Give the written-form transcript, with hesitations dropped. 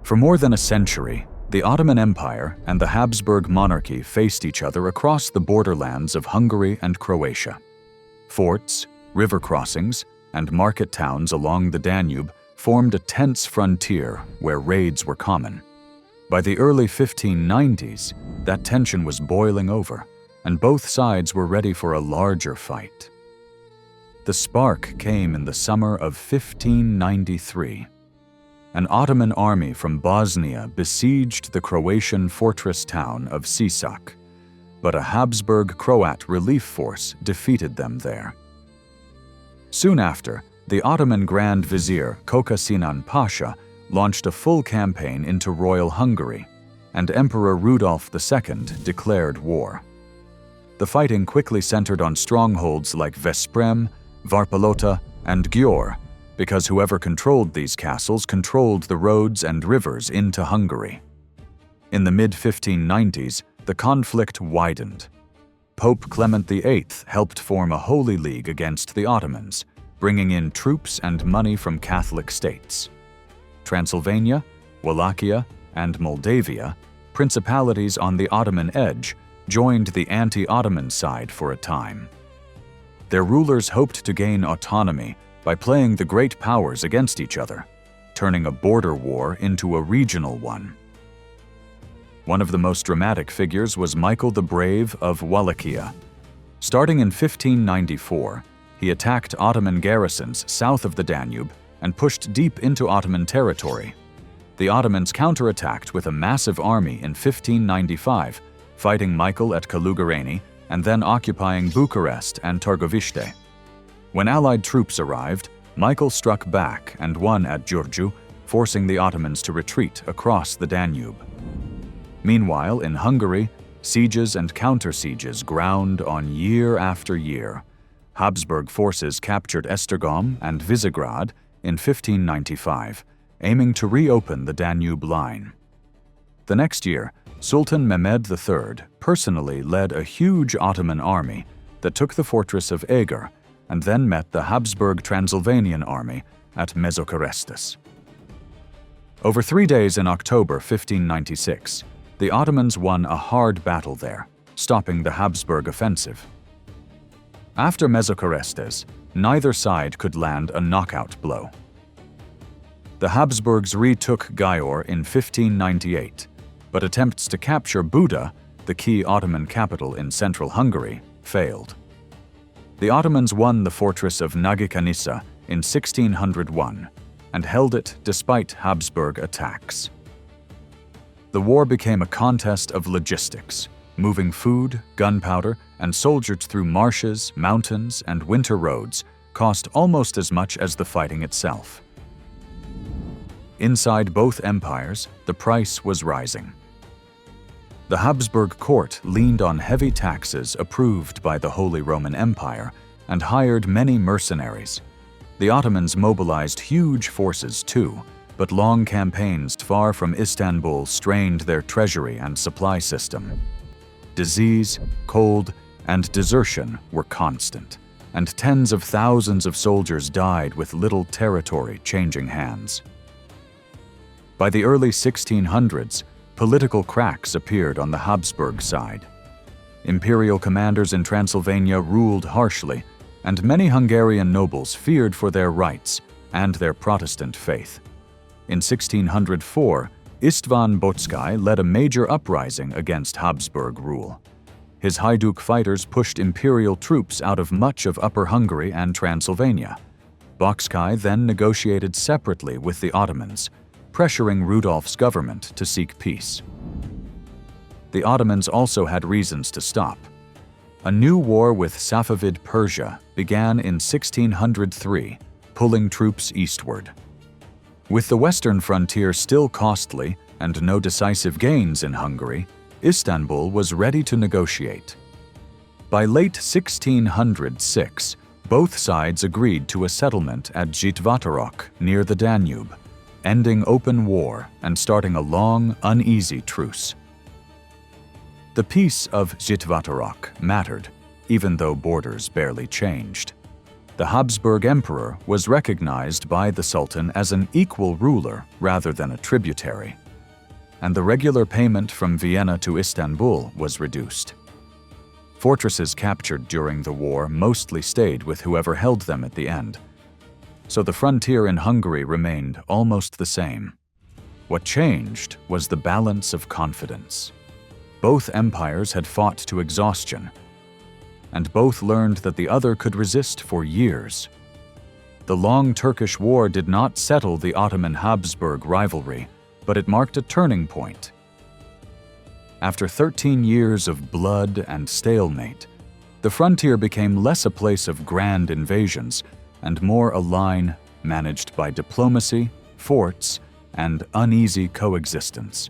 For more than a century, the Ottoman Empire and the Habsburg monarchy faced each other across the borderlands of Hungary and Croatia. Forts, river crossings, and market towns along the Danube formed a tense frontier where raids were common. By the early 1590s, that tension was boiling over, and both sides were ready for a larger fight. The spark came in the summer of 1593. An Ottoman army from Bosnia besieged the Croatian fortress town of Sisak, but a Habsburg Croat relief force defeated them there. Soon after, the Ottoman Grand Vizier Koka Sinan Pasha launched a full campaign into Royal Hungary, and Emperor Rudolf II declared war. The fighting quickly centered on strongholds like Veszprém, Varpalota, and Győr, because whoever controlled these castles controlled the roads and rivers into Hungary. In the mid-1590s, the conflict widened. Pope Clement VIII helped form a holy league against the Ottomans, bringing in troops and money from Catholic states. Transylvania, Wallachia, and Moldavia, principalities on the Ottoman edge, joined the anti-Ottoman side for a time. Their rulers hoped to gain autonomy by playing the great powers against each other, turning a border war into a regional one. One of the most dramatic figures was Michael the Brave of Wallachia. Starting in 1594, he attacked Ottoman garrisons south of the Danube and pushed deep into Ottoman territory. The Ottomans counterattacked with a massive army in 1595, fighting Michael at Kalugarani and then occupying Bucharest and Târgoviște. When Allied troops arrived, Michael struck back and won at Giurgiu, forcing the Ottomans to retreat across the Danube. Meanwhile, in Hungary, sieges and counter-sieges ground on year after year. Habsburg forces captured Esztergom and Visegrad in 1595, aiming to reopen the Danube line. The next year, Sultan Mehmed III personally led a huge Ottoman army that took the fortress of Eger and then met the Habsburg Transylvanian army at Mezokarestis. Over 3 days in October 1596, the Ottomans won a hard battle there, stopping the Habsburg offensive. After Mezokarestis, neither side could land a knockout blow. The Habsburgs retook Győr in 1598, but attempts to capture Buda, the key Ottoman capital in central Hungary, failed. The Ottomans won the fortress of Nagy-Kanisa in 1601 and held it despite Habsburg attacks. The war became a contest of logistics, moving food, gunpowder, and soldiers through marshes, mountains, and winter roads cost almost as much as the fighting itself. Inside both empires, the price was rising. The Habsburg court leaned on heavy taxes approved by the Holy Roman Empire and hired many mercenaries. The Ottomans mobilized huge forces too, but long campaigns far from Istanbul strained their treasury and supply system. Disease, cold, and desertion were constant, and tens of thousands of soldiers died with little territory changing hands. By the early 1600s, political cracks appeared on the Habsburg side. Imperial commanders in Transylvania ruled harshly, and many Hungarian nobles feared for their rights and their Protestant faith. In 1604, István Bocskai led a major uprising against Habsburg rule. His Hajduk fighters pushed imperial troops out of much of Upper Hungary and Transylvania. Bocskai then negotiated separately with the Ottomans, pressuring Rudolf's government to seek peace. The Ottomans also had reasons to stop. A new war with Safavid Persia began in 1603, pulling troops eastward. With the western frontier still costly and no decisive gains in Hungary, Istanbul was ready to negotiate. By late 1606, both sides agreed to a settlement at Zsitvatorok near the Danube, ending open war and starting a long, uneasy truce. The Peace of Zsitvatorok mattered, even though borders barely changed. The Habsburg emperor was recognized by the Sultan as an equal ruler rather than a tributary, and the regular payment from Vienna to Istanbul was reduced. Fortresses captured during the war mostly stayed with whoever held them at the end, so the frontier in Hungary remained almost the same. What changed was the balance of confidence. Both empires had fought to exhaustion, and both learned that the other could resist for years. The Long Turkish War did not settle the Ottoman-Habsburg rivalry, but it marked a turning point. After 13 years of blood and stalemate, the frontier became less a place of grand invasions and more a line managed by diplomacy, forts, and uneasy coexistence.